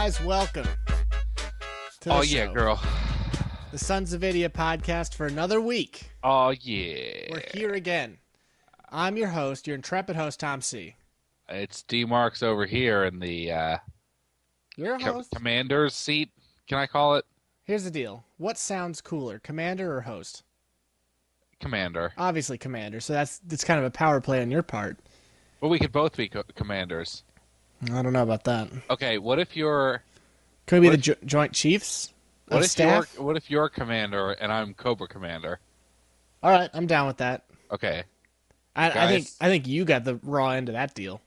Guys, welcome to the show. Yeah, girl. The Sons of Idiot podcast for another week. Oh, yeah. We're here again. I'm your host, your intrepid host, Tom C. It's D. Marx over here in the You're a host? commander's seat, can I call it? Here's the deal. What sounds cooler, commander or host? Commander. Obviously commander, so that's kind of a power play on your part. Well, we could both be commanders. I don't know about that. Okay, what if you're... Could we be the Joint Chiefs of staff? What if you're commander and I'm Cobra commander? All right, I'm down with that. Okay. I think you got the raw end of that deal.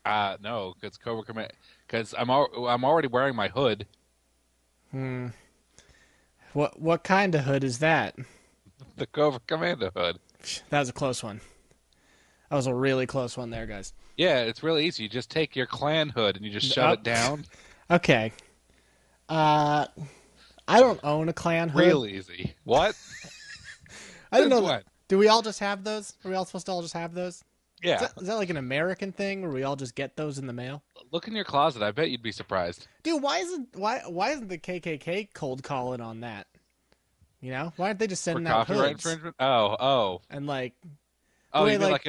No, because Cobra commander... Because I'm already wearing my hood. What kind of hood is that? The Cobra commander hood. That was a close one. That was a really close one there, guys. Yeah, it's really easy. You just take your clan hood and you just shove it down. Okay. I don't own a clan hood. Real easy. What? I didn't know that. Do we all just have those? Are we all supposed to all just have those? Yeah. Is that like an American thing where we all just get those in the mail? Look in your closet. I bet you'd be surprised. Dude, why isn't the KKK cold calling on that? You know, why aren't they just sending out copyright hoods? infringement? Oh. And like, you mean like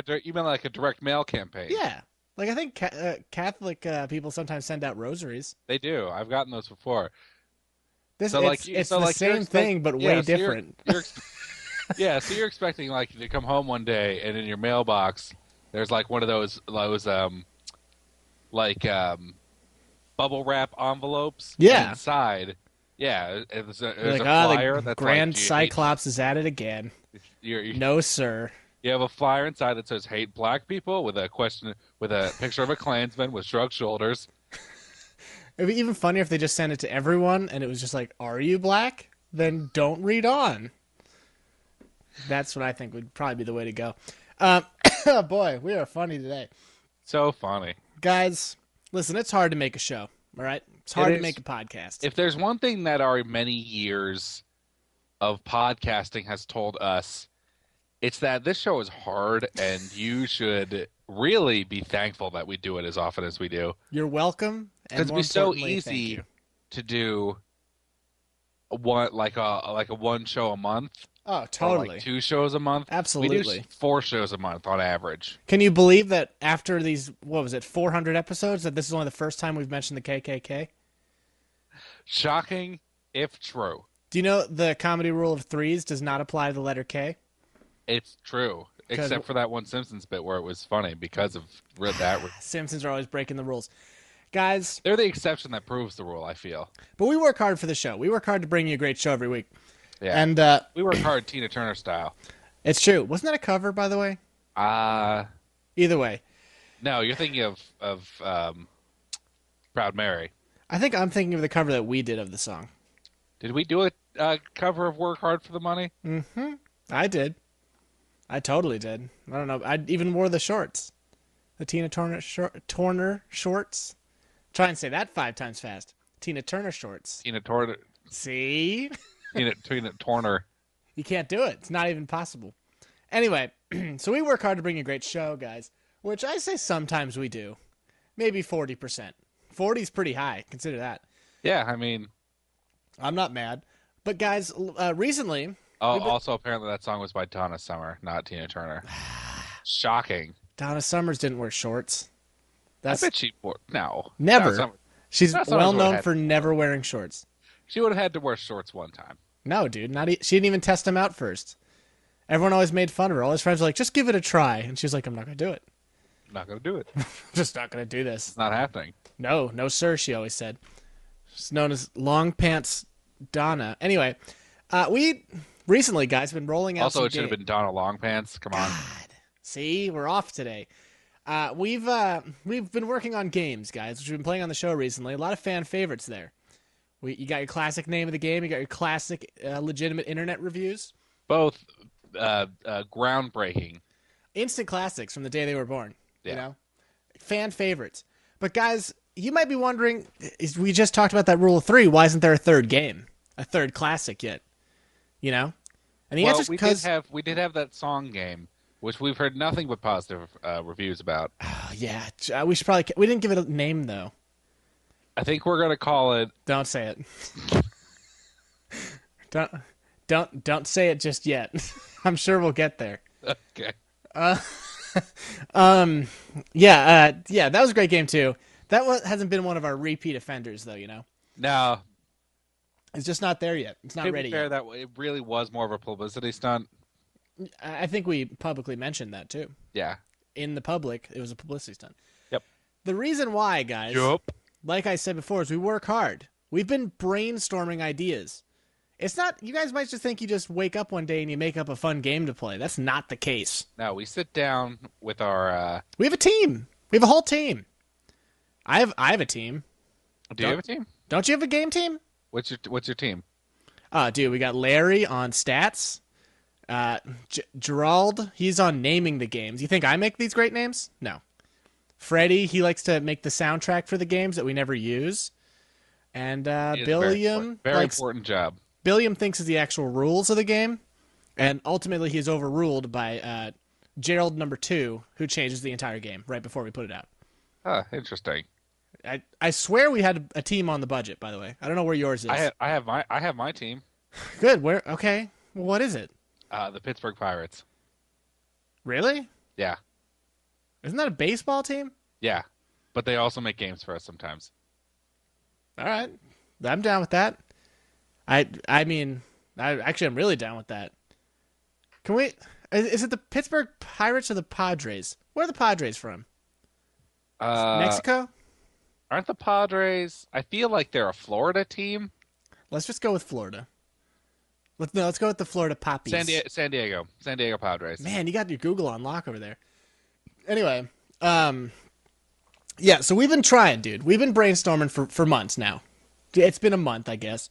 a direct mail campaign? Yeah, like I think Catholic people sometimes send out rosaries. They do. I've gotten those before. It's the same thing, but way different. Yeah, so you're expecting like to come home one day and in your mailbox there's like one of those bubble wrap envelopes. Yeah. Inside. Yeah, there's a like, flyer. The Grand Cyclops is at it again. No, sir. You have a flyer inside that says "Hate Black People" with a picture of a Klansman with shrugged shoulders. It'd be even funnier if they just sent it to everyone and it was just like, "Are you black? Then don't read on." That's what I think would probably be the way to go. Boy, we are funny today. So funny, guys. Listen, it's hard to make a show. All right, it's hard to make a podcast. If there's one thing that our many years of podcasting has told us, it's that this show is hard, and you should really be thankful that we do it as often as we do. You're welcome. Because it'd be so easy to do one one show a month. Oh, totally. Or like 2 shows a month. Absolutely. We do 4 shows a month on average. Can you believe that after these, 400 episodes, that this is only the first time we've mentioned the KKK? Shocking, if true. Do you know the comedy rule of threes does not apply to the letter K? It's true, except for that one Simpsons bit where it was funny because of that. Simpsons are always breaking the rules. Guys. They're the exception that proves the rule, I feel. But we work hard for the show. We work hard to bring you a great show every week. Yeah, and we work hard Tina Turner style. It's true. Wasn't that a cover, by the way? Either way. No, you're thinking of Proud Mary. I think I'm thinking of the cover that we did of the song. Did we do a cover of Work Hard for the Money? Mm-hmm. I did. I totally did. I don't know. I even wore the shorts. The Tina Turner shorts. Try and say that 5 times fast. Tina Turner shorts. Tina Turner. See? Tina Turner. You can't do it. It's not even possible. Anyway, so we work hard to bring you a great show, guys, which I say sometimes we do. Maybe 40%. 40 is pretty high. Consider that. Yeah, I mean... I'm not mad. But, guys, recently... Also, apparently that song was by Donna Summer, not Tina Turner. Shocking. Donna Summers didn't wear shorts. I bet she wore... No. Never. She's well known for never wearing shorts. She would have had to wear shorts one time. No, dude. She didn't even test them out first. Everyone always made fun of her. All his friends were like, just give it a try. And she was like, I'm not going to do it. I'm not going to do it. Just not going to do this. It's not happening. No, sir, she always said. She's known as Long Pants Donna. Anyway, we recently, guys, been rolling out Also, it should have been Donna Longpants. Come on. God. See, we're off today. We've been working on games, guys, which we've been playing on the show recently. A lot of fan favorites there. You got your classic name of the game. You got your classic legitimate internet reviews. Both groundbreaking. Instant classics from the day they were born. Yeah. You know? Fan favorites. But guys, you might be wondering, we just talked about that rule of 3. Why isn't there a third game? A third classic yet? You know? And the answer is because... we did have that song game, which we've heard nothing but positive reviews about. Yeah. We should probably... We didn't give it a name, though. I think we're gonna call it. Don't say it. Don't don't say it just yet. I'm sure we'll get there. Okay. Uh, yeah, that was a great game too. Hasn't been one of our repeat offenders though. Now, It's just not there yet. It's not to ready be fair, yet. that it really was more of a publicity stunt. I think we publicly mentioned that too. Yeah. In the public, it was a publicity stunt. Yep. The reason why, guys, like I said before, is we work hard. We've been brainstorming ideas. It's not, you guys might just think you just wake up one day and you make up a fun game to play. That's not the case. No, we sit down with our. We have a team. We have a whole team. I have a team. Do you have a team? Don't you have a game team? What's your team? Dude, we got Larry on stats. Gerald, he's on naming the games. You think I make these great names? No. Freddie, he likes to make the soundtrack for the games that we never use. And Billiam, very important job. Billiam thinks is the actual rules of the game, and ultimately he's overruled by Gerald number 2, who changes the entire game right before we put it out. Interesting. I swear we had a team on the budget. By the way, I don't know where yours is. I have my team. Good. Where? Okay. Well, what is it? The Pittsburgh Pirates. Really? Yeah. Isn't that a baseball team? Yeah, but they also make games for us sometimes. All right, I'm down with that. I mean, I'm really down with that. Can we? Is it the Pittsburgh Pirates or the Padres? Where are the Padres from? Mexico? Aren't the Padres? I feel like they're a Florida team. Let's just go with Florida. Let's go with the Florida Poppies. San Diego Padres. Man, you got your Google on lock over there. Anyway, yeah, so we've been trying, dude. We've been brainstorming for months now. It's been a month, I guess.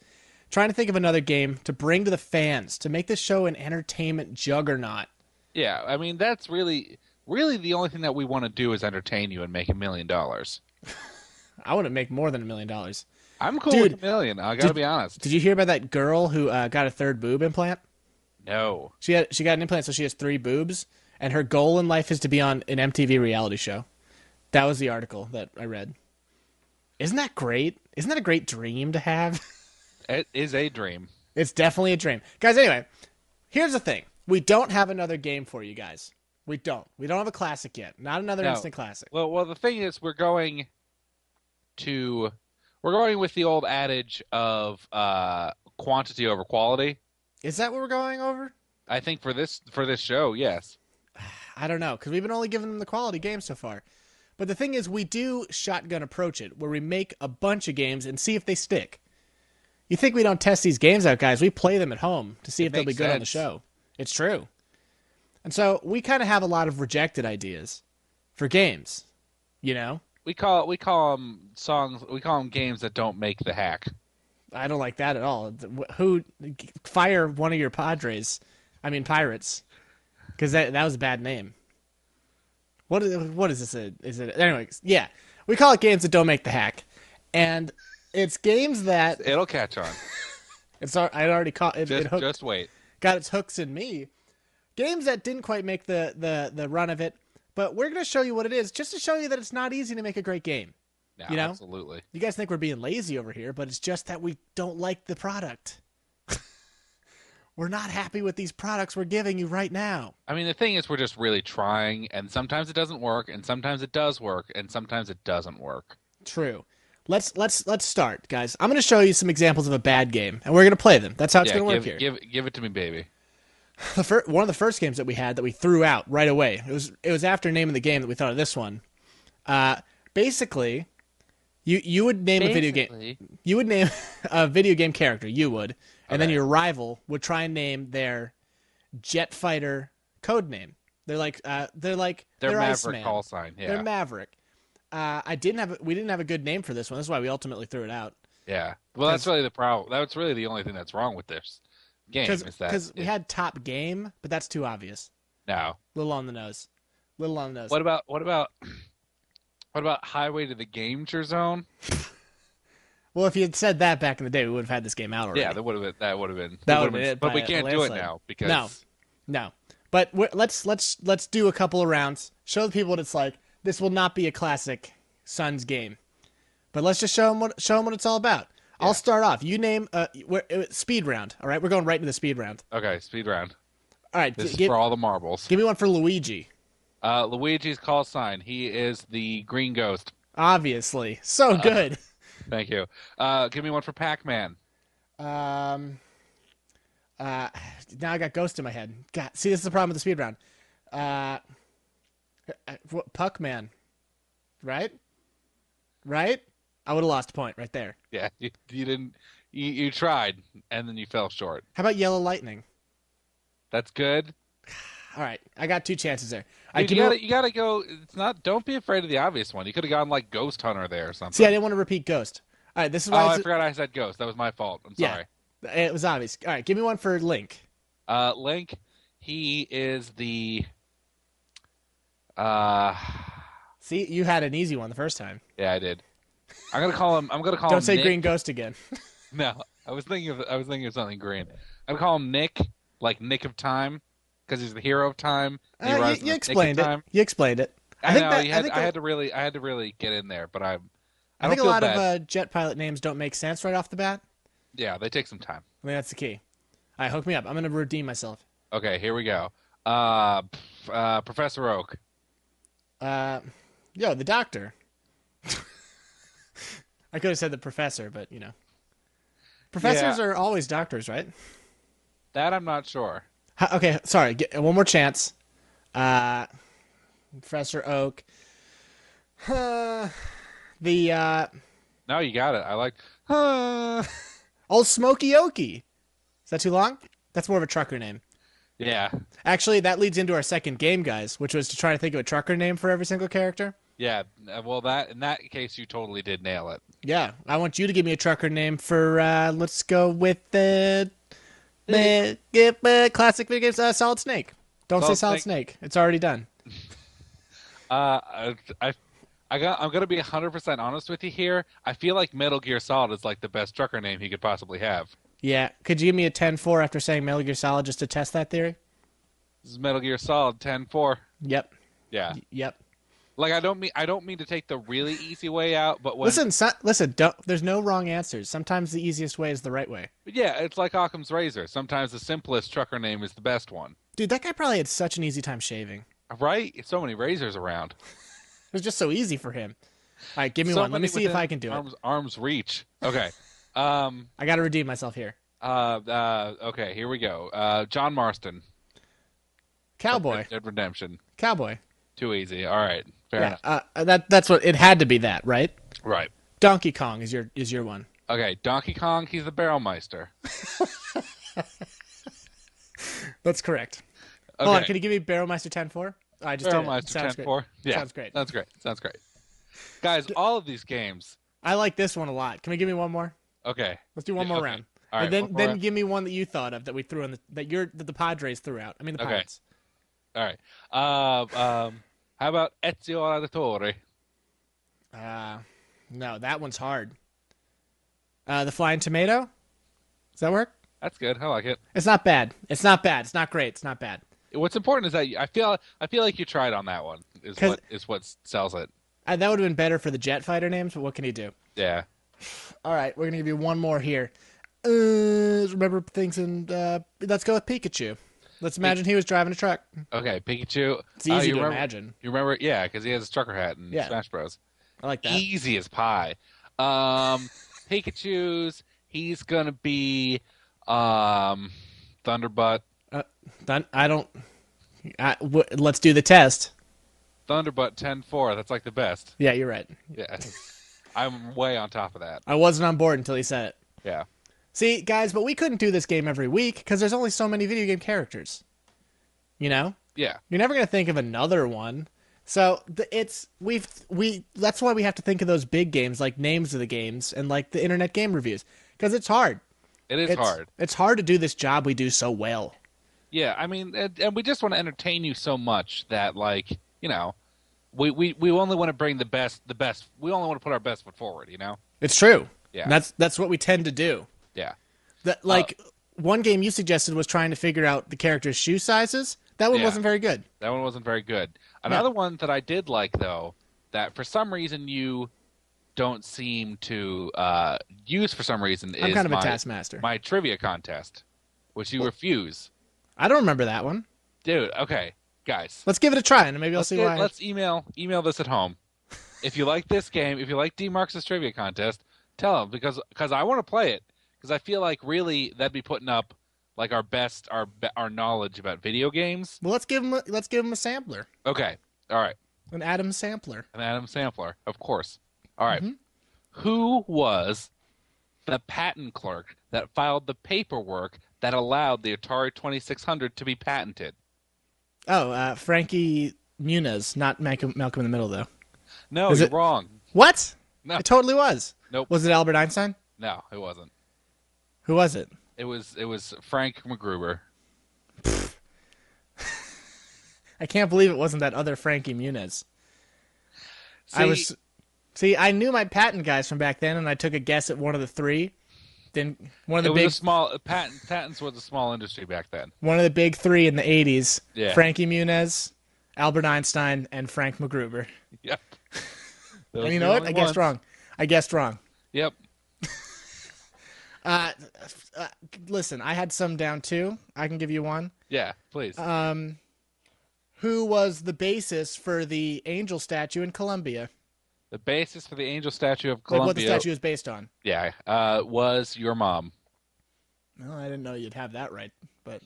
Trying to think of another game to bring to the fans, to make this show an entertainment juggernaut. Yeah, I mean, that's really the only thing that we want to do is entertain you and make $1 million. I want to make more than $1 million. I'm cool with $1 million. I gotta be honest. Did you hear about that girl who got a third boob implant? No. She got an implant, so she has 3 boobs, and her goal in life is to be on an MTV reality show. That was the article that I read. Isn't that great? Isn't that a great dream to have? It is a dream. It's definitely a dream. Guys, anyway, here's the thing. We don't have another game for you guys. We don't. We don't have a classic yet. Not another instant classic. Well, the thing is, we're going with the old adage of quantity over quality. Is that what we're going over? I think for this show, yes. I don't know, because we've been only giving them the quality games so far. But the thing is, we do shotgun approach it, where we make a bunch of games and see if they stick. You think we don't test these games out, guys? We play them at home to see if they'll be good on the show. It's true. And so we kind of have a lot of rejected ideas for games, you know? We call them songs. We call them games that don't make the hack. I don't like that at all. Who fire one of your Pirates? Because that was a bad name. What is this? Is it anyway? Yeah, we call it games that don't make the hack, and it's games that it'll catch on. I already caught it. Just wait. Got its hooks in me. Games that didn't quite make the run of it, but we're gonna show you what it is, just to show you that it's not easy to make a great game. No, you know? Absolutely. You guys think we're being lazy over here, but it's just that we don't like the product. We're not happy with these products we're giving you right now. I mean, the thing is, we're just really trying, and sometimes it doesn't work, and sometimes it does work, and sometimes it doesn't work. True. Let's start, guys. I'm going to show you some examples of a bad game, and we're going to play them. That's how it's going to work here. Give it to me, baby. One of the first games that we had that we threw out right away. It was after naming the game that we thought of this one. Basically, you would name a video game. You would name a video game character. You would. And then your rival would try and name their jet fighter code name. They're Maverick Iceman. Call sign. Yeah. They're Maverick. We didn't have a good name for this one. That's why we ultimately threw it out. Yeah. Well, that's really the problem. That's really the only thing that's wrong with this game. Because we had Top Game, but that's too obvious. No. Little on the nose. What about Highway to the Danger Zone? Well, if you had said that back in the day, we would have had this game out already. Yeah, that would have been it. But we can't do it now because no. But let's do a couple of rounds. Show the people what it's like. This will not be a classic Suns game, But let's just show them what it's all about. Yeah. I'll start off. You name speed round. All right, we're going right into the speed round. Okay, speed round. All right, This is for all the marbles. give me one for Luigi. Luigi's call sign. He is the green ghost. Obviously, so good. Thank you. Give me one for Pac-Man. Now I got Ghost in my head. God, see, this is the problem with the speed round. Puckman, right? Right? I would have lost a point right there. Yeah, you didn't. You tried, and then you fell short. How about Yellow Lightning? That's good. All right, I got 2 chances there. Dude, you gotta go. It's not. Don't be afraid of the obvious one. You could have gone like Ghost Hunter there or something. See, I didn't want to repeat Ghost. All right, this is why. I forgot I said Ghost. That was my fault. I'm sorry. It was obvious. All right, give me one for Link. Link. He is the. See, you had an easy one the first time. Yeah, I did. I'm gonna call him. Don't him say Nick. Green Ghost again. No, I was thinking of something green. I'm gonna call him Nick, like Nick of Time, because he's the hero of time. You explained it. You explained it. I know. I had to really get in there, but I think a lot of jet pilot names don't make sense right off the bat. Yeah, they take some time. I mean, that's the key. All right, hook me up. I'm gonna redeem myself. Okay, here we go. Professor Oak. The doctor. I could have said the professor, but professors are always doctors, right? That I'm not sure. Okay, sorry. One more chance. Professor Oak. No, you got it. I like. Old Smokey Okie. Is that too long? That's more of a trucker name. Yeah. Actually, that leads into our second game, guys, which was to try to think of a trucker name for every single character. Yeah. Well, in that case, you totally did nail it. Yeah. I want you to give me a trucker name for, let's go with the classic video games, Solid Snake. Don't say Solid Snake. It's already done. I'm gonna be 100% honest with you here. I feel like Metal Gear Solid is like the best trucker name he could possibly have. Yeah. Could you give me a 10-4 after saying Metal Gear Solid just to test that theory? This is Metal Gear Solid 10-4. Yep. Yeah. Yep. Like I don't mean to take the really easy way out, but listen. There's no wrong answers. Sometimes the easiest way is the right way. Yeah, it's like Occam's razor. Sometimes the simplest trucker name is the best one. Dude, that guy probably had such an easy time shaving. Right? So many razors around. It was just so easy for him. All right, give me one. Let me see if I can do it. Arm's reach. Okay. I got to redeem myself here. Okay, here we go. John Marston. Cowboy. Dead Redemption. Cowboy. Too easy. All right. Fair enough. That's what it had to be. That right? Right. Donkey Kong is your one. Okay, Donkey Kong. He's the Barrelmeister. That's correct. Okay. Hold on, can you give me Barrelmeister 10-4? I just Barrelmeister 10-4. Yeah. Sounds great. Sounds great. Guys, all of these games. I like this one a lot. Can we give me one more? Okay. Let's do one more round. All right. And then give me one that you thought of that we threw in that the Padres threw out. I mean the Pirates. All right. How about Ezio Auditore? No, that one's hard. The Flying Tomato? Does that work? That's good. I like it. It's not bad. It's not bad. It's not great. It's not bad. What's important is that I feel like you tried on that one. Is what sells it. That would have been better for the jet fighter names, but what can you do? Yeah. All right, we're gonna give you one more here. Remember things and let's go with Pikachu. Let's imagine he was driving a truck. Okay, Pikachu. It's easy to imagine. You remember? Yeah, because he has a trucker hat in Smash Bros. I like that. Easy as pie. Pikachu's. He's gonna be Thunderbutt. Let's do the test. Thunderbutt 10-4. That's like the best. Yeah, you're right. Yeah. I'm way on top of that. I wasn't on board until he said it. Yeah. See, guys, but we couldn't do this game every week because there's only so many video game characters. You know? Yeah. You're never going to think of another one. So that's why we have to think of those big games like names of the games and like the internet game reviews because it's hard. It's hard. It's hard to do this job we do so well. Yeah, I mean, and we just want to entertain you so much that, like, you know, we only want to bring the best. We only want to put our best foot forward. You know. It's true. Yeah. And that's what we tend to do. Yeah. One game you suggested was trying to figure out the characters' shoe sizes. That one wasn't very good. That one wasn't very good. Another one that I did like, though, that for some reason you don't seem to use for some reason I'm is kind of a my taskmaster. my trivia contest, which you refuse. I don't remember that one. Dude, okay, guys, Let's give it a try, and maybe I'll see why. let's email this at home. If you like this game, if you like D Marx's trivia contest, tell him because I want to play it because I feel like really that'd be putting up like our knowledge about video games. Well, let's give him a sampler, Okay, all right, an Adam sampler. an Adam Sampler, of course. All right, Mm-hmm. who was the patent clerk that filed the paperwork that allowed the Atari 2600 to be patented? Oh, Frankie Muniz, not Malcolm in the Middle, though. No, Is you're it- wrong. What? No. It totally was. Nope. Was it Albert Einstein? No, it wasn't. Who was it? It was Frank McGruber. I can't believe it wasn't that other Frankie Muniz. See, I knew my patent guys from back then, and I took a guess at one of the three. Then one of it the was big a small patents was a small industry back then. one of the big three in the '80s. Yeah. Frankie Muniz, Albert Einstein, and Frank McGruber. Yep. Those And you were know the what? only I guessed ones. wrong. I guessed wrong. Yep. Listen, I had some down too. I can give you one. Yeah. Please. Who was the basis for the angel statue in Colombia? The basis for the angel statue of Like Columbia. what the statue is based on. Yeah. Was your mom. Well, I didn't know you'd have that right, but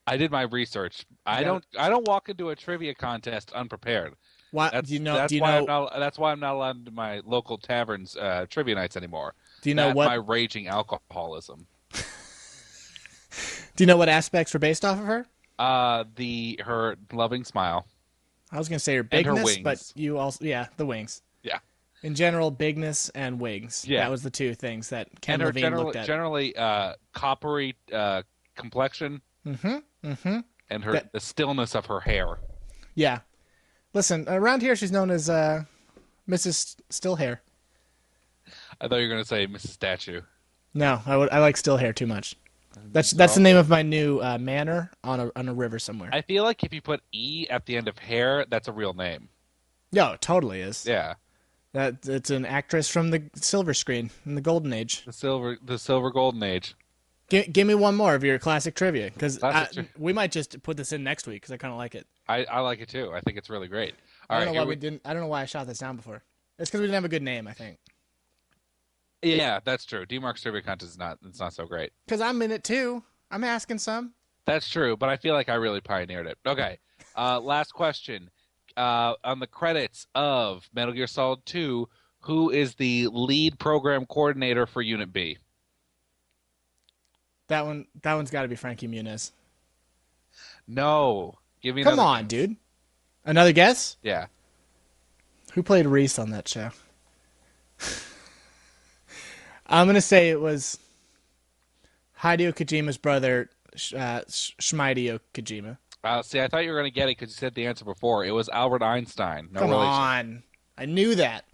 I did my research. I Yeah. don't walk into a trivia contest unprepared. why That's do you know? that's Do you why know? that's why I'm not allowed to my local taverns trivia nights anymore. Do you know That what? my raging alcoholism. Do you know what aspects were based off of her? Her loving smile. I was gonna say her And her bigness, wings. but you also the wings. Yeah. In general, bigness and wings. Yeah. That was the two things that Ken And her Levine looked at. generally coppery complexion Mm-hmm. and the stillness of her hair. Yeah. Listen, around here she's known as Mrs. Stillhair. I thought you were going to say Mrs. Statue. No, I like Stillhair too much. That's the name of my new manor on a river somewhere. I feel like if you put E at the end of hair, that's a real name. No, it totally is. Yeah. It's an actress from the silver screen in the golden age. The silver golden age. Give me one more of your classic trivia, because Classic we might just put this in next week because I kind of like it. I like it too. I think it's really great. All I right, don't know here why we didn't. I don't know why I shot this down before. It's because we didn't have a good name, I think. Yeah, that's true. D-Mark's trivia contest is not so great. Because I'm in it too. I'm asking some. That's true, but I feel like I really pioneered it. Okay. Last question. On the credits of Metal Gear Solid 2, who is the lead program coordinator for Unit B? That one's got to be Frankie Muniz. No. Give me Come another on, guess. dude. Another guess? Yeah. Who played Reese on that show? I'm gonna say it was Hideo Kojima's brother, Shmideo Kojima. See, I thought you were going to get it because you said the answer before. It was Albert Einstein. No Come relation. on, I knew that.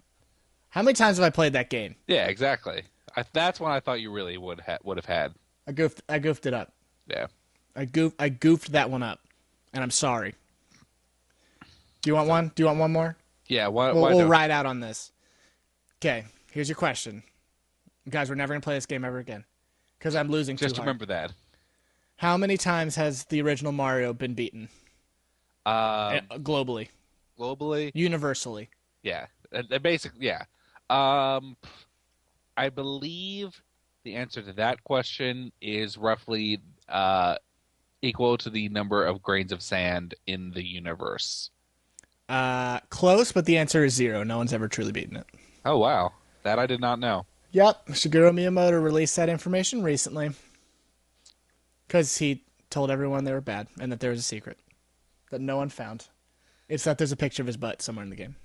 How many times have I played that game? Yeah, exactly. That's one I thought you really would have had. I goofed it up. Yeah. I goofed that one up, and I'm sorry. Do you want one? Do you want one more? Yeah. Why We'll don't- ride out on this. Okay, here's your question. Guys, we're never gonna play this game ever again because I'm losing Just too hard. remember that. How many times has the original Mario been beaten globally, Globally, universally? yeah. Yeah. I believe the answer to that question is roughly equal to the number of grains of sand in the universe. Close, but the answer is 0. No one's ever truly beaten it. Oh, wow. That I did not know. Yep, Shigeru Miyamoto released that information recently because he told everyone they were bad and that there was a secret that no one found. It's that there's a picture of his butt somewhere in the game.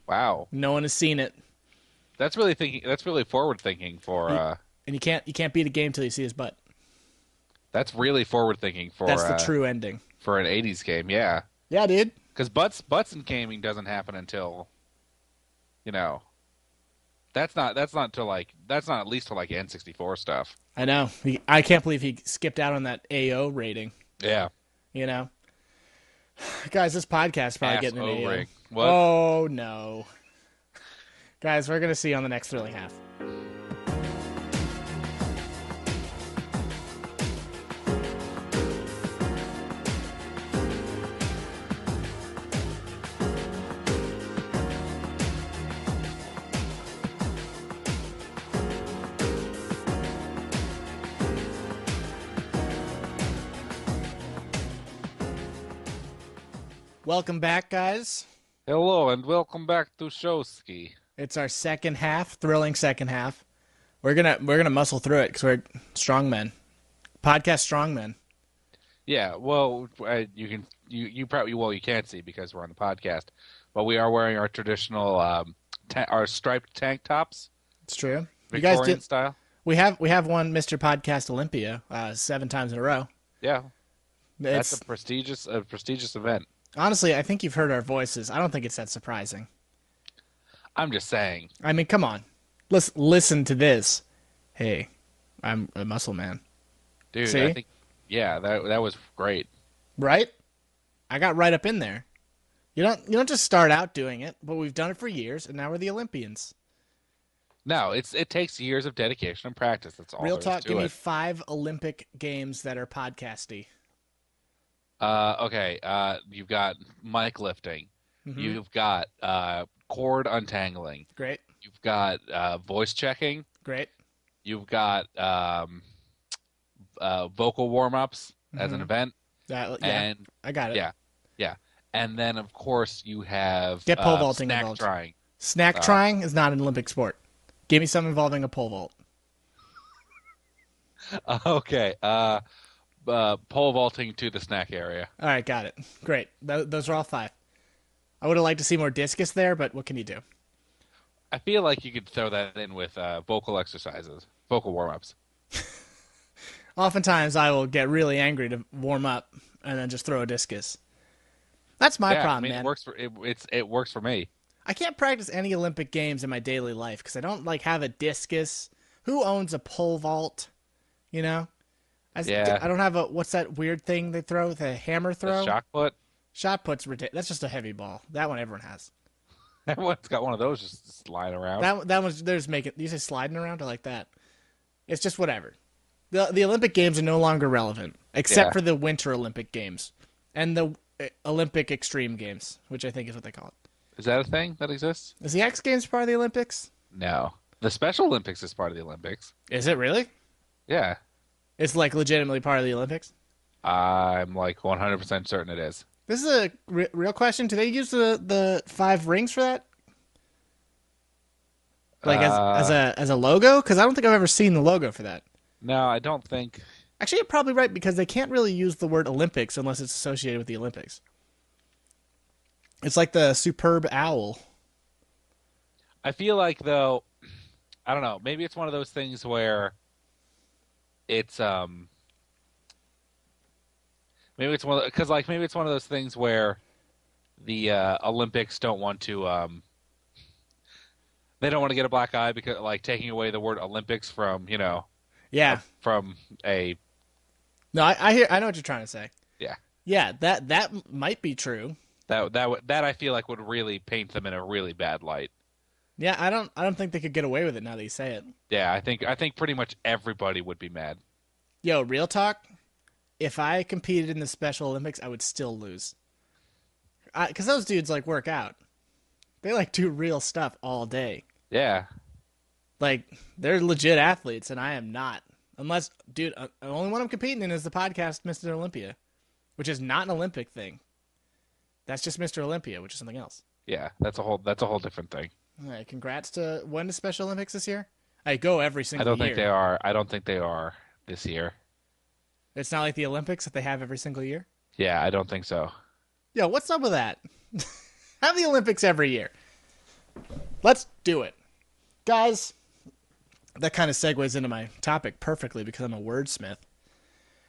Wow. No one has seen it, That's really forward thinking for and you can't beat a game till you see his butt. that's really forward thinking for That's the true ending. for an 80s game. Yeah. Yeah, dude. Cuz butts in gaming doesn't happen until that's not at least till like N64 stuff. I know. I can't believe he skipped out on that AO rating. Yeah. You know, guys, this podcast is probably getting an AO. O-ring. What? Oh no, Guys, we're going to see you on the next thrilling half. Welcome back, guys. Hello and welcome back to Showski. It's our second half, thrilling second half. We're gonna muscle through it because we're strong men, podcast strong men. Yeah, well, you probably you can't see because we're on the podcast, but we are wearing our traditional our striped tank tops. It's true. Victorian You guys did style. We have won Mr. Podcast Olympia 7 times in a row. Yeah, It's that's a prestigious event. honestly, I think you've heard our voices. I don't think it's that surprising. I'm just saying. I mean, come on, listen to this. Hey, I'm a muscle man, Dude, See? I think that was great. right? I got right up in there. You don't just start out doing it, but we've done it for years, and now we're the Olympians. No, it takes years of dedication and practice. That's all Real there is talk. to Give me it. 5 Olympic games that are podcasty. Okay. You've got mic lifting. Mhm. You've got cord untangling. Great, You've got voice checking. great. You've got vocal warm-ups as an Mhm. event. Yeah, And I got it. yeah. And then, of course, you have Get pole vaulting snack involved. trying. Snack trying is not an Olympic sport. Give me something involving a pole vault. Okay. Pole vaulting to the snack area. All right, got it. Great. Those are all 5. I would have liked to see more discus there, but what can you do? I feel like you could throw that in with vocal exercises, vocal warm-ups. Oftentimes, I will get really angry to warm up and then just throw a discus. That's my Yeah, problem, I mean, man. it works for me. I can't practice any Olympic games in my daily life because I don't have a discus. Who owns a pole vault? You know, Yeah. I don't have a what's that weird thing they throw? The hammer throw. The shot put. Shot put's ridiculous. That's just a heavy ball. That one everyone has. Everyone's got one of those just lying around. That one's they're just making. You say sliding around? I like that. It's just whatever. The Olympic Games are no longer relevant except Yeah. for the Winter Olympic Games and the Olympic Extreme Games, which I think is what they call it. Is that a thing that exists? Is the X Games part of the Olympics? No. The Special Olympics is part of the Olympics. Is it really? Yeah. It's legitimately part of the Olympics. I'm like 100% certain it is. This is a real question. Do they use the 5 rings for that? Like as a logo? Because I don't think I've ever seen the logo for that. No, I don't think. Actually, you're probably right because they can't really use the word Olympics unless it's associated with the Olympics. It's like the superb owl. I feel like though, I don't know. Maybe it's one of those things where it's maybe it's one because maybe it's one of those things where the Olympics don't want to they don't want to get a black eye because taking away the word Olympics from Yeah. from a No, I know what you're trying to say. yeah. Yeah, that might be true. That I feel like would really paint them in a really bad light. Yeah, I don't think they could get away with it now that you say it. Yeah, I think pretty much everybody would be mad. Yo, real talk. If I competed in the Special Olympics, I would still lose. Because those dudes work out. They do real stuff all day. Yeah. They're legit athletes, and I am not. Unless, dude, the only one I'm competing in is the podcast Mr. Olympia, which is not an Olympic thing. That's just Mr. Olympia, which is something else. Yeah, that's a whole different thing. All right, congrats to when the Special Olympics this year? I go every single year. I don't think they are this year. It's not like the Olympics that they have every single year? Yeah, I don't think so. Yo, what's up with that? Have the Olympics every year. Let's do it. Guys, that kind of segues into my topic perfectly because I'm a wordsmith.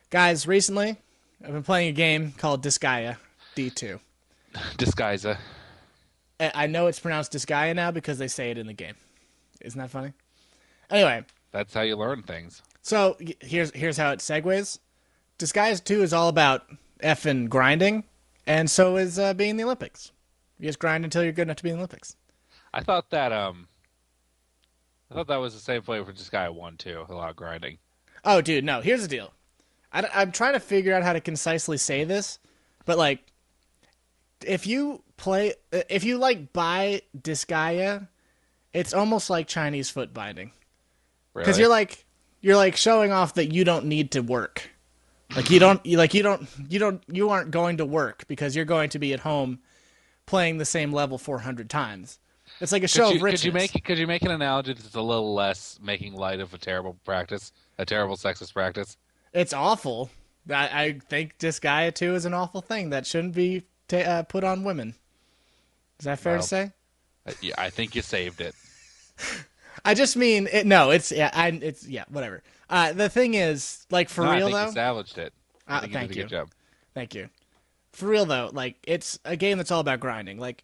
Guys, recently, I've been playing a game called Disgaea D2. Disgaea. I know it's pronounced Disgaea now because they say it in the game. Isn't that funny? Anyway, That's how you learn things. so here's how it segues. Disgaea 2 is all about effing grinding, and so is being in the Olympics. You just grind until you're good enough to be in the Olympics. I thought that I thought that was the same play for Disgaea 1 too. A lot of grinding. Oh, dude, no. Here's the deal. I'm trying to figure out how to concisely say this, but like, if you like buy Disgaea, it's almost like Chinese foot binding because Really? you're like showing off that you don't need to work. Like you aren't going to work because you're going to be at home playing the same level 400 times. It's like a show of richness. Could you make an analogy that's a little less making light of a terrible practice, a terrible sexist practice? It's awful. I think Disgaea 2 is an awful thing that shouldn't be put on women. Is that fair to Well, say? yeah, I think you saved it. I just mean it. No, it's whatever. The thing is, like for No, I real think though. you salvaged it. I think you Thank did a you, good job. thank you. For real though, like it's a game that's all about grinding. Like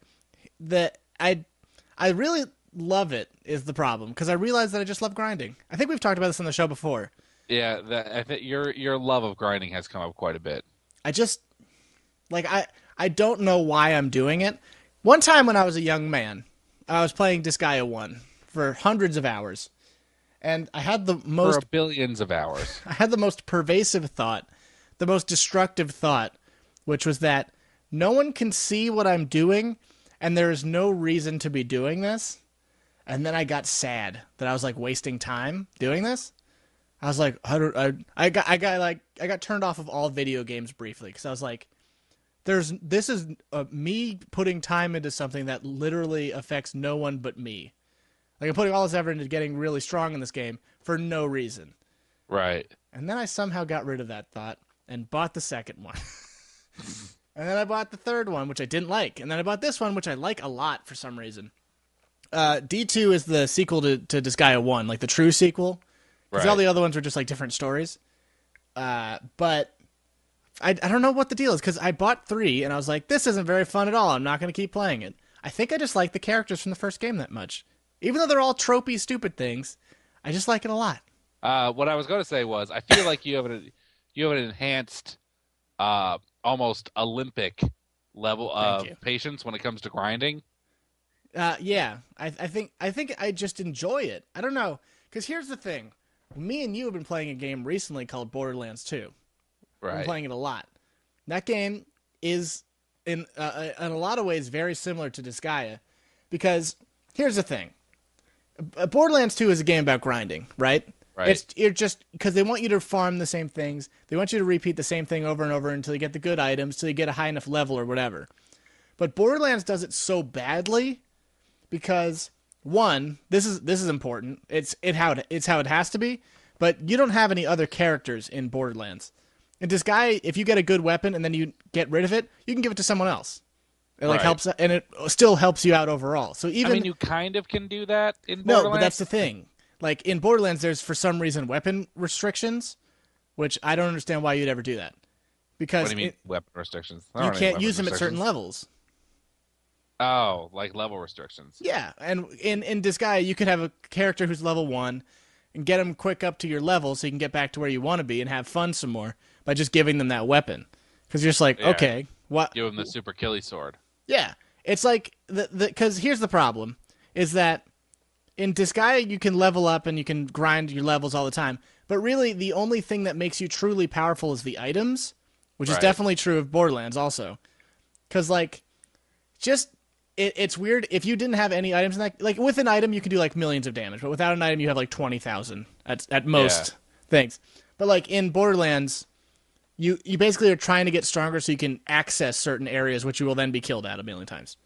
the I really love it is the problem because I realize that I just love grinding. I think we've talked about this on the show before. Yeah, I think your love of grinding has come up quite a bit. I just like I don't know why I'm doing it. One time when I was a young man, I was playing Disgaea 1 for hundreds of hours, and For billions of hours. I had the most pervasive thought, the most destructive thought, which was that no one can see what I'm doing, and there is no reason to be doing this. And then I got sad that I was like wasting time doing this. I was like, I got turned off of all video games briefly because I was like, this is me putting time into something that literally affects no one but me. Like I'm putting all this effort into getting really strong in this game for no reason. Right. And then I somehow got rid of that thought and bought the second one. And then I bought the third one, which I didn't like. And then I bought this one, which I like a lot for some reason. D2 is the sequel to Disgaea 1, like the true sequel. Because all the other ones were just like different stories. But I don't know what the deal is because I bought 3 and I was like, this isn't very fun at all. I'm not going to keep playing it. I think I just like the characters from the first game that much. Even though they're all tropey, stupid things, I just like it a lot. What I was going to say was, I feel like you have an enhanced, almost Olympic level Thank of you. patience when it comes to grinding. Yeah, I think I just enjoy it. I don't know, because here's the thing: me and you have been playing a game recently called Borderlands 2. We've been Right. playing it a lot. That game is in a lot of ways very similar to Disgaea, because here's the thing: Borderlands 2 is a game about grinding, right? Right. You're just because they want you to farm the same things. They want you to repeat the same thing over and over until you get the good items, till you get a high enough level or whatever. But Borderlands does it so badly because one, this is important. It's how it has to be. But you don't have any other characters in Borderlands. And this guy, if you get a good weapon and then you get rid of it, you can give it to someone else. It like Right. helps, and it still helps you out overall. So even I mean, you kind of can do that in no, Borderlands. but that's the thing. Like in Borderlands, there's for some reason weapon restrictions, which I don't understand why you'd ever do that. Because What do you mean weapon restrictions? There you aren't any can't weapon use them at certain restrictions. levels. Oh, like level restrictions. Yeah, and in Disgaea, you could have a character who's level 1 and get them quick up to your level so you can get back to where you want to be and have fun some more by just giving them that weapon. Because you're just like, Yeah. okay, what? Give him the super killy sword. Yeah, it's like because here's the problem: is that in Disgaea you can level up and you can grind your levels all the time, but really the only thing that makes you truly powerful is the items, which is Right. definitely true of Borderlands also. Because like, just it's weird if you didn't have any items in that. Like with an item you can do like millions of damage, but without an item you have like 20,000 at most things. But like in Borderlands, you basically are trying to get stronger so you can access certain areas, which you will then be killed at a million times.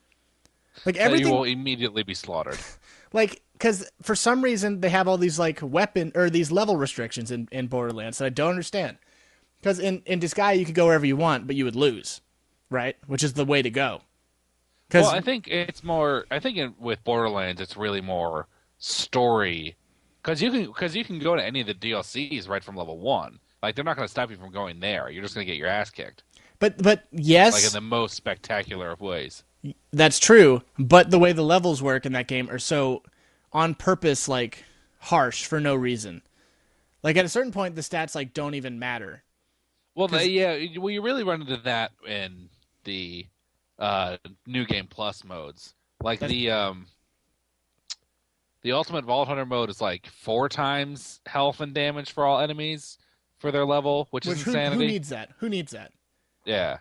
Like That you everything, will immediately be slaughtered. like because for some reason they have all these like weapon or these level restrictions in Borderlands that I don't understand. Because in Disgaea you could go wherever you want, but you would lose, right? Which is the way to go. Well, I think it's more. I think with Borderlands, it's really more story, because you can go to any of the DLCs right from level 1. Like they're not going to stop you from going there. You're just going to get your ass kicked. but yes, Like in the most spectacular of ways. that's true. But the way the levels work in that game are so on purpose, like harsh for no reason. Like at a certain point, the stats like don't even matter. Well, well, you really run into that in the New Game Plus modes, like That's- The ultimate Vault Hunter mode is like 4 times health and damage for all enemies for their level, which is Which who insanity. needs that? Who needs that? Yeah.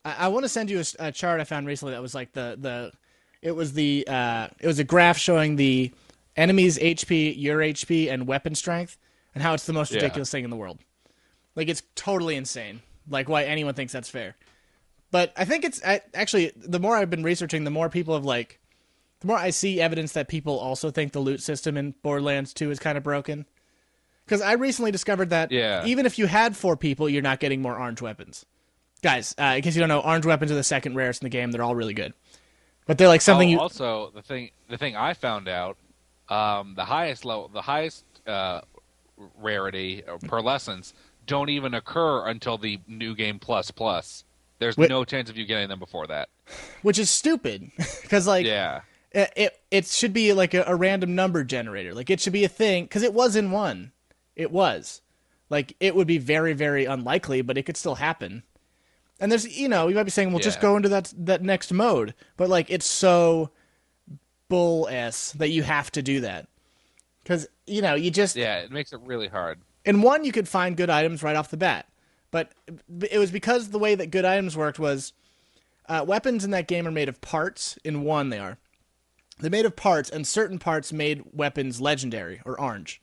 I want to send you a chart I found recently that was like it was a graph showing the enemy's HP, your HP, and weapon strength, and how it's the most Yeah. ridiculous thing in the world. Like it's totally insane. Like why anyone thinks that's fair. But I think actually the more I've been researching, the more people have like, the more I see evidence that people also think the loot system in Borderlands 2 is kind of broken. Because I recently discovered that Yeah. even if you had 4 people, you're not getting more orange weapons. Guys, in case you don't know, orange weapons are the second rarest in the game. They're all really good, but they're like something Oh, you. also the thing I found out, the highest rarity or pearlescence don't even occur until the new game plus plus. There's no chance of you getting them before that. Which is stupid, because like Yeah. it should be like a random number generator. Like it should be a thing because it was in one. It was like it would be very very unlikely, but it could still happen. And there's you might be saying, well, just Yeah. go into that next mode, but like it's so bull s that you have to do that because you just Yeah, it makes it really hard. in one you could find good items right off the bat, but it was because the way that good items worked was weapons in that game are made of parts. In one, they're made of parts, and certain parts made weapons legendary or orange.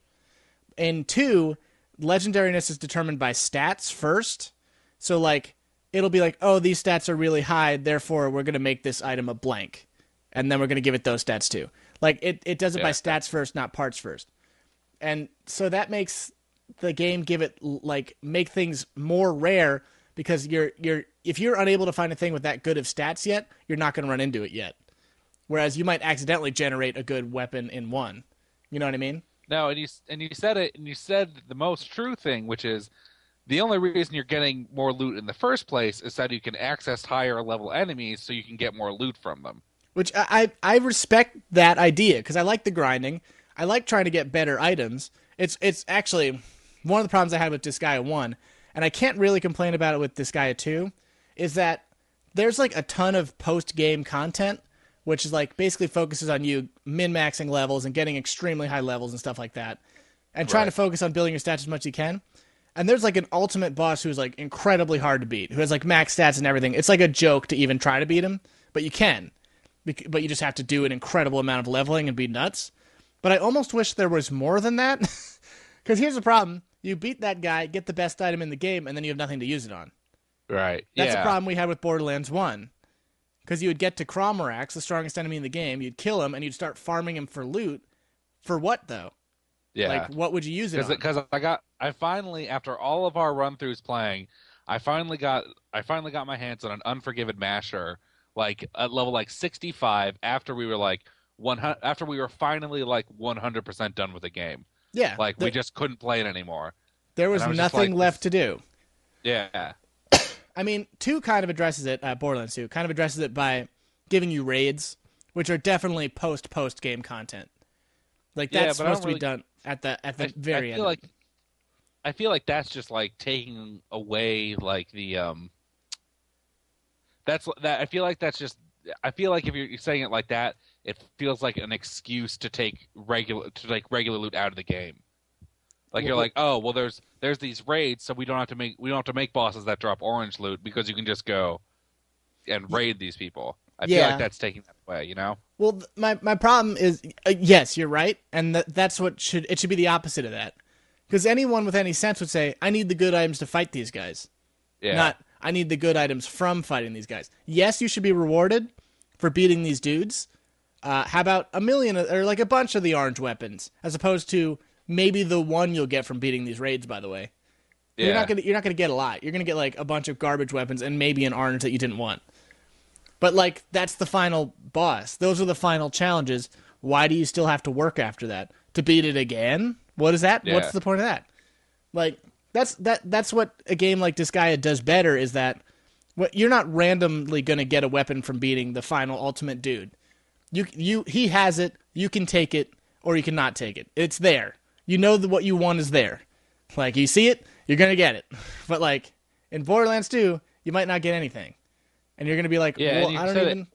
In two, legendariness is determined by stats first. So like it'll be like, oh, these stats are really high, therefore we're gonna make this item a blank, and then we're gonna give it those stats too. Like it does it by Yeah. stats first, not parts first. And so that makes the game give it like make things more rare because you're if you're unable to find a thing with that good of stats yet, you're not going to run into it yet. Whereas you might accidentally generate a good weapon in one. You know what I mean? No, and you said it, and you said the most true thing, which is the only reason you're getting more loot in the first place is that you can access higher level enemies, so you can get more loot from them. Which I respect that idea because I like the grinding. I like trying to get better items. It's actually one of the problems I had with Disgaea 1, and I can't really complain about it with Disgaea 2, is that there's like a ton of post-game content, which is like basically focuses on you min-maxing levels and getting extremely high levels and stuff like that, and trying to Right. focus on building your stats as much as you can. And there's like an ultimate boss who's like incredibly hard to beat, who has like max stats and everything. It's like a joke to even try to beat him, but you can. But you just have to do an incredible amount of leveling and be nuts. But I almost wish there was more than that. Because here's the problem. You beat that guy, get the best item in the game, and then you have nothing to use it on. Right. That's the Yeah. problem we had with Borderlands 1. Because you would get to Cromarax, the strongest enemy in the game, you'd kill him, and you'd start farming him for loot. For what, though? Yeah. Like, what would you use it on? Because I finally, after all of our run throughs playing, I finally got my hands on an Unforgiven Masher, like at level like 65, after we were like 100, after we were finally like 100% done with the game. Yeah. Like we just couldn't play it anymore. There was And I was just nothing like, left to do. Yeah. I mean, 2 kind of addresses it, Borderlands 2, kind of addresses it by giving you raids, which are definitely post-game content. Like, Yeah, that's but I don't supposed to be really- done at the I very feel end. I feel like that's just like taking away like the that's that I feel like that's just I feel like if you're saying it like that, it feels like an excuse to take regular loot out of the game. Like you're like, oh well, there's these raids, so we don't have to make bosses that drop orange loot because you can just go and raid these people. I feel Yeah. like that's taking that away, you know? Well, my problem is, yes, you're right, and that's what should be the opposite of that. Because anyone with any sense would say, I need the good items to fight these guys. Yeah. Not, I need the good items from fighting these guys. Yes, you should be rewarded for beating these dudes. How about a million, or like a bunch of the orange weapons, as opposed to maybe the one you'll get from beating these raids, by the way. Yeah. You're not gonna get a lot. You're gonna get like a bunch of garbage weapons and maybe an orange that you didn't want. But like that's the final boss. Those are the final challenges. Why do you still have to work after that? To beat it again? What is that? Yeah. What's the point of that? Like that's what a game like Disgaea does better, is that you're not randomly gonna get a weapon from beating the final ultimate dude. He has it, you can take it, or you cannot take it. It's there. You know that what you want is there. Like you see it, you're gonna get it. But like in Borderlands 2, you might not get anything. And you're gonna be like, Yeah, and well, you I don't said even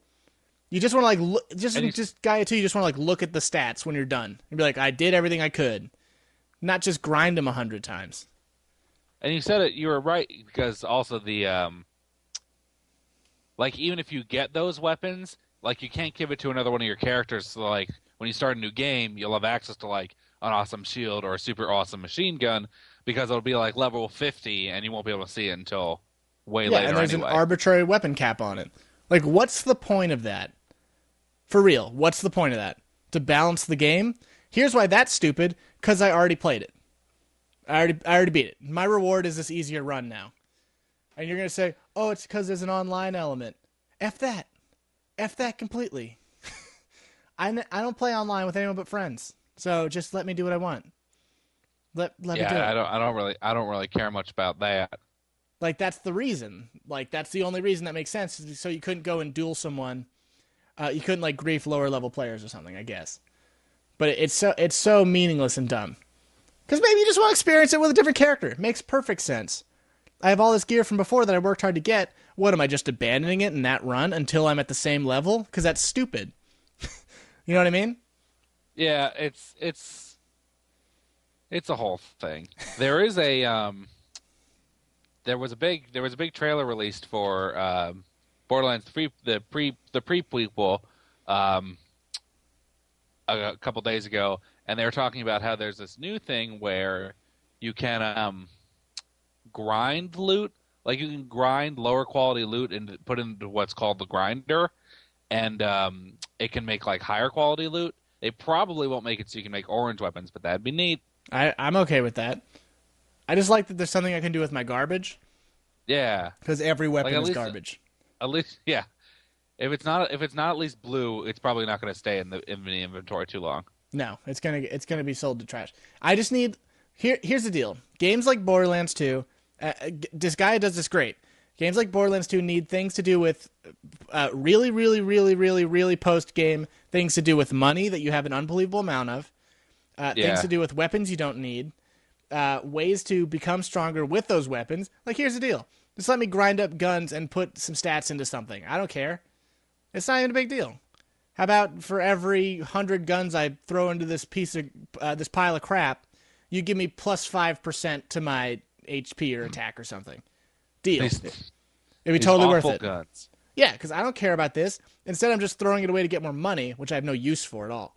You just want to like look, And you just Gaia 2. You just want to like look at the stats when you're done and be like, I did everything I could, not just grind them 100 times. and you said it. You were right because also the like even if you get those weapons, like you can't give it to another one of your characters. So like when you start a new game, you'll have access to like an awesome shield or a super awesome machine gun because it'll be like level 50, and you won't be able to see it until way Yeah, and later there's an anyway. arbitrary weapon cap on it. Like, what's the point of that? For real, what's the point of that? To balance the game? Here's why that's stupid. Because I already played it. I already beat it. My reward is this easier run now. And you're gonna say, oh, it's because there's an online element. F that. F that completely. I don't play online with anyone but friends. So just let me do what I want. Let me do Yeah, it. I don't really care much about that. Like that's the reason. Like that's the only reason that makes sense. Is so you couldn't go and duel someone. You couldn't like grief lower level players or something, I guess. But it's so meaningless and dumb. Because maybe you just want to experience it with a different character. It makes perfect sense. I have all this gear from before that I worked hard to get. What am I just abandoning it in that run until I'm at the same level? Because that's stupid. You know what I mean? Yeah, it's a whole thing. There is a there was a big trailer released for Borderlands 3 the prequel um a couple days ago, and they were talking about how there's this new thing where you can grind loot, like you can grind lower quality loot and put into what's called the grinder, and it can make like higher quality loot. They probably won't make it so you can make orange weapons, but that'd be neat. I'm okay with that. I just like that there's something I can do with my garbage Yeah, because every like weapon is garbage. at least yeah. If it's not at least blue, it's probably not going to stay in the inventory too long. No, it's gonna be sold to trash. I just need here's the deal. Games like Borderlands 2, Disgaea does this great. Games like Borderlands 2 need things to do with really, really, really, really, really post game things to do with money that you have an unbelievable amount of, things Yeah, to do with weapons you don't need, ways to become stronger with those weapons. Like here's the deal. Just let me grind up guns and put some stats into something. I don't care. It's not even a big deal. How about for every 100 guns I throw into this this pile of crap, you give me plus 5% to my HP or attack or something? Deal. these It'd be these totally worth awful it. guns. Yeah, because I don't care about this. Instead, I'm just throwing it away to get more money, which I have no use for at all.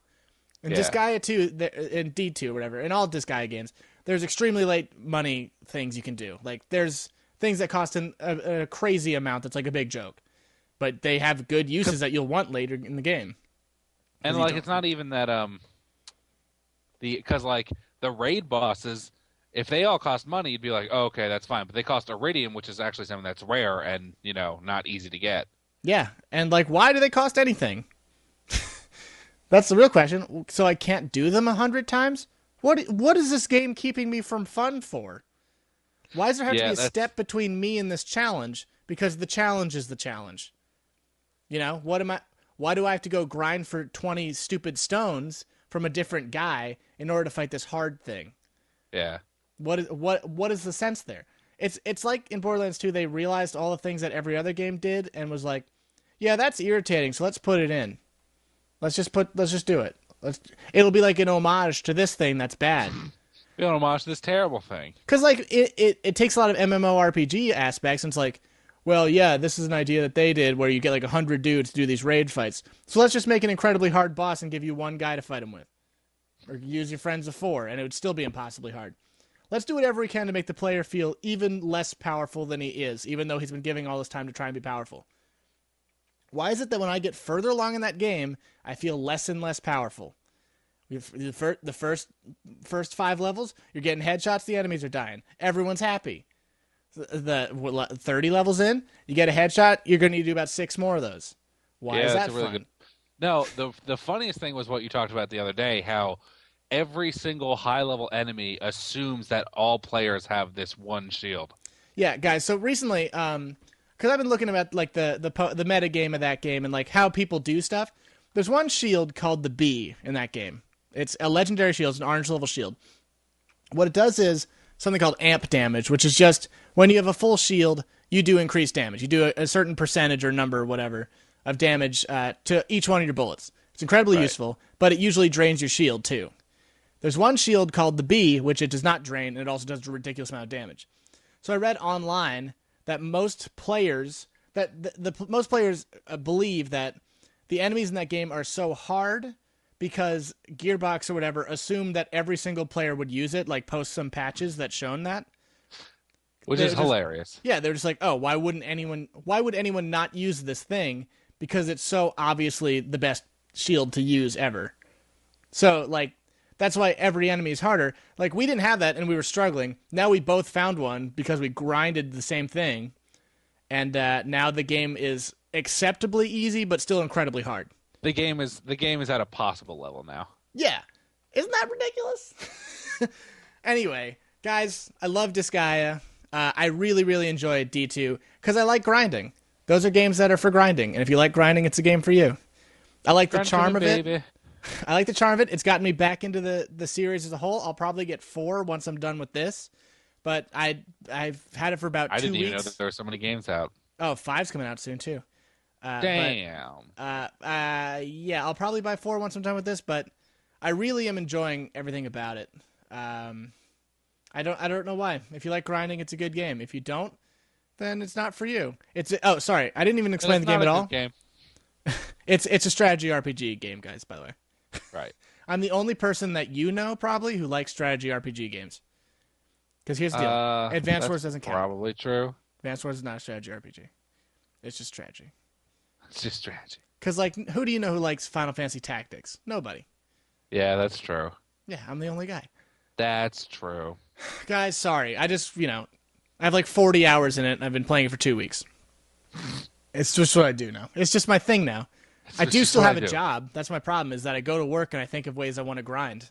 In Yeah, Disgaea 2, in D2 or whatever, in all Disgaea games, there's extremely late money things you can do. Like, there's things that cost a crazy amount that's like a big joke. But they have good uses that you'll want later in the game. and You like don't. it's not even that the because like the raid bosses, if they all cost money, you'd be like, oh, okay, that's fine. But they cost iridium, which is actually something that's rare and not easy to get. Yeah, and like, why do they cost anything? That's the real question. So I can't do them 100 times? What is this game keeping me from fun for? Why does there have to be Yeah, a step between me and this challenge? Because the challenge is the challenge. What am I? Why do I have to go grind for 20 stupid stones from a different guy in order to fight this hard thing? yeah. What is the sense there? It's like in Borderlands 2 they realized all the things that every other game did and was like, yeah, that's irritating, so let's put it in. Let's just do it. It'll be like an homage to this thing that's bad. We don't watch this terrible thing. Cuz like it takes a lot of MMORPG aspects and it's like, well, yeah, this is an idea that they did where you get like 100 dudes to do these raid fights. So let's just make an incredibly hard boss and give you one guy to fight him with. Or use your friends of 4 and it would still be impossibly hard. Let's do whatever we can to make the player feel even less powerful than he is, even though he's been giving all this time to try and be powerful. Why is it that when I get further along in that game, I feel less and less powerful? The first 5 levels, you're getting headshots, the enemies are dying. Everyone's happy. The 30 levels in, you get a headshot, you're going to need to do about 6 more of those. Why Yeah, is that's that a really fun? good. No, the funniest thing was what you talked about the other day, how every single high level enemy assumes that all players have this one shield. Yeah, guys. So recently, because I've been looking at like the meta game of that game and like how people do stuff. There's one shield called the Bee in that game. It's a legendary shield. It's an orange level shield. What it does is something called amp damage, which is just when you have a full shield, you do increased damage. You do a certain percentage or number or whatever of damage to each one of your bullets. It's incredibly useful, but it usually drains your shield too. There's one shield called the B, which it does not drain, and it also does a ridiculous amount of damage. So I read online that most players most players believe that the enemies in that game are so hard because Gearbox or whatever assumed that every single player would use it, like post some patches that shown that. Which is hilarious. Yeah, they're just like, oh, why would anyone not use this thing? Because it's so obviously the best shield to use ever. So, like, that's why every enemy is harder. Like, we didn't have that, and we were struggling. Now we both found one because we grinded the same thing. And now the game is acceptably easy, but still incredibly hard. The game is at a possible level now. Yeah. Isn't that ridiculous? Anyway, guys, I love Disgaea. I really, really enjoy D2 because I like grinding. Those are games that are for grinding, and if you like grinding, it's a game for you. I like the charm of it. I like the charm of it. It's gotten me back into the series as a whole. I'll probably get 4 once I'm done with this, but I've had it for about 2 weeks. I didn't even know that there were so many games out. Oh, 5's coming out soon too. Damn. Yeah, I'll probably buy 4 once I'm done with this, but I really am enjoying everything about it. I don't know why. If you like grinding, it's a good game. If you don't, then it's not for you. Sorry, I didn't even explain the game at all. Game. It's a strategy RPG game, guys, by the way. Right. I'm the only person that you know probably who likes strategy RPG games. Because here's the deal. Advance Wars doesn't count. Probably true. Advance Wars is not a strategy RPG. It's just strategy. It's just strategy. Because, like, who do you know who likes Final Fantasy Tactics? Nobody. Yeah, that's true. Yeah, I'm the only guy. That's true. Guys, sorry. I just, I have like 40 hours in it, and I've been playing it for 2 weeks. It's just what I do now. It's just my thing now. I do still have a job. That's my problem, is that I go to work and I think of ways I want to grind.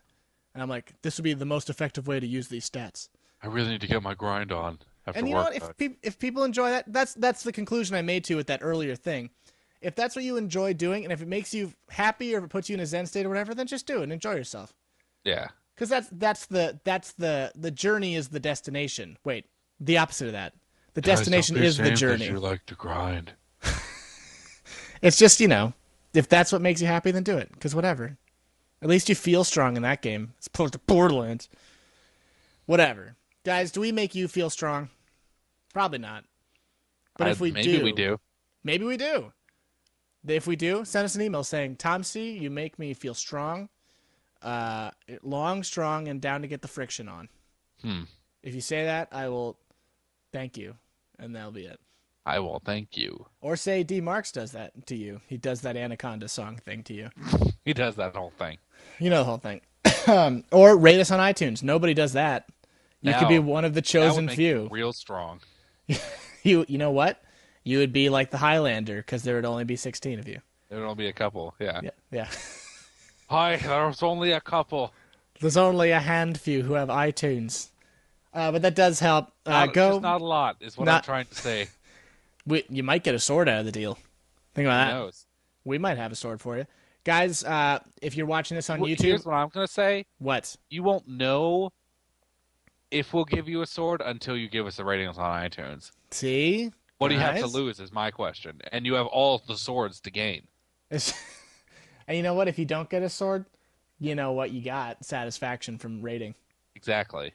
And I'm like, this would be the most effective way to use these stats. I really need to get my grind on. And you know what? If people enjoy that, that's the conclusion I made to with that earlier thing. If that's what you enjoy doing, and if it makes you happy or if it puts you in a Zen state or whatever, then just do it and enjoy yourself. Yeah. Because that's the journey is the destination. Wait, the opposite of that. The destination is the journey. You like to grind. It's just, if that's what makes you happy, then do it. Because whatever. At least you feel strong in that game, as opposed to Borderlands. Whatever. Guys, do we make you feel strong? Probably not. But if we maybe we do. Maybe we do. If we do, send us an email saying, Tom C., you make me feel strong, long, strong, and down to get the friction on. If you say that, I will thank you, and that'll be it. I will thank you. Or say D. Marx does that to you. He does that Anaconda song thing to you. He does that whole thing. You know the whole thing. Or rate us on iTunes. Nobody does that. You could be one of the chosen few. Real strong. You know what? You would be like the Highlander, because there would only be 16 of you. There would only be a couple, yeah. Yeah. Hi, there's only a couple. There's only a handful who have iTunes. But that does help. Just not a lot, is what I'm trying to say. You might get a sword out of the deal. Think about that. Who knows? We might have a sword for you. Guys, if you're watching this on YouTube... Here's what I'm going to say. What? You won't know if we'll give you a sword until you give us the ratings on iTunes. See? What do you have to lose is my question. And you have all the swords to gain. And you know what? If you don't get a sword, you know what you got. Satisfaction from rating. Exactly.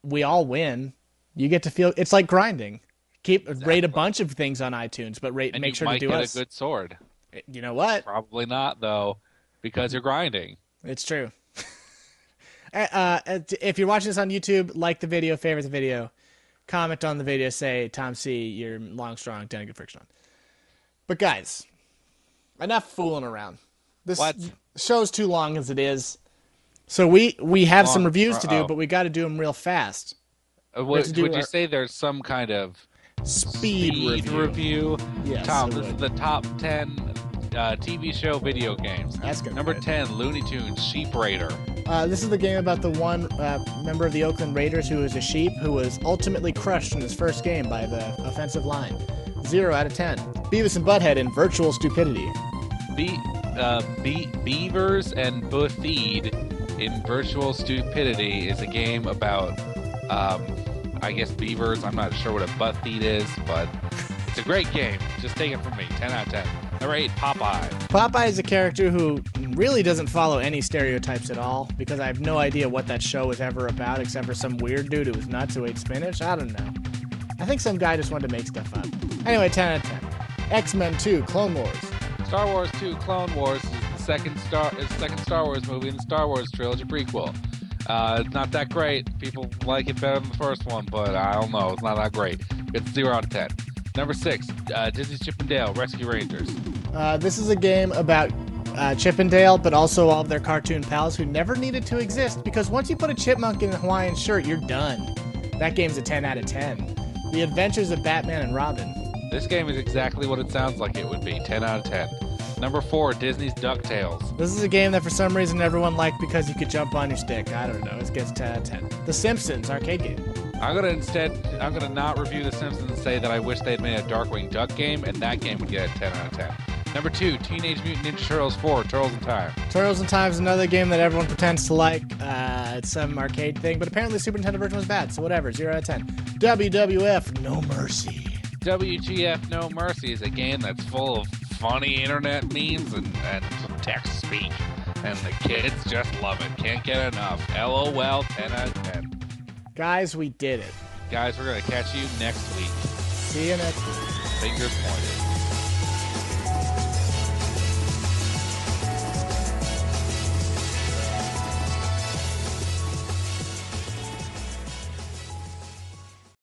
We all win. You get to feel... It's like grinding. Rate a bunch of things on iTunes, but make sure to do us. You might get a good sword. You know what? Probably not, though, because you're grinding. It's true. If you're watching this on YouTube, like the video, favorite the video, comment on the video, say, Tom C., you're long, strong, down, good friction on. But guys, enough fooling around. This show's too long as it is. So we have some reviews to do, but we got to do them real fast. Would you say there's some kind of speed review? Yes, Tom, this is the top 10 TV show video games. That's good. Number 10, Looney Tunes, Sheep Raider. This is the game about the one member of the Oakland Raiders who was a sheep who was ultimately crushed in his first game by the offensive line. 0 out of 10. Beavis and Butthead in Virtual Stupidity. Beavers and Butthead in Virtual Stupidity is a game about, I guess, beavers. I'm not sure what a Butthead is, but it's a great game. Just take it from me. 10 out of 10. Number 8, Popeye. Popeye is a character who really doesn't follow any stereotypes at all, because I have no idea what that show was ever about, except for some weird dude who was nuts who ate spinach. I don't know. I think some guy just wanted to make stuff up. Anyway, 10 out of 10. X-Men 2, Clone Wars. Star Wars 2, Clone Wars is the second Star Wars movie in the Star Wars trilogy prequel. It's not that great. People like it better than the first one, but I don't know. It's not that great. It's 0 out of 10. Number 6, Disney's Chip and Dale Rescue Rangers. This is a game about Chip and Dale, but also all of their cartoon pals who never needed to exist, because once you put a chipmunk in a Hawaiian shirt, you're done. That game's a 10 out of 10. The Adventures of Batman and Robin. This game is exactly what it sounds like it would be. 10 out of 10. Number 4, Disney's DuckTales. This is a game that for some reason everyone liked because you could jump on your stick. I don't know. It gets 10 out of 10. The Simpsons arcade game. I'm gonna not review The Simpsons and say that I wish they'd made a Darkwing Duck game, and that game would get a 10 out of 10. Number 2, Teenage Mutant Ninja Turtles 4, Turtles in Time. Turtles in Time is another game that everyone pretends to like. It's some arcade thing, but apparently the Super Nintendo version was bad, so whatever, 0 out of 10. WWF No Mercy. WTF No Mercy is a game that's full of funny internet memes and text speak, and the kids just love it. Can't get enough. LOL, 10 out of 10. Guys, we did it. Guys, we're going to catch you next week. See you next week. Fingers pointed.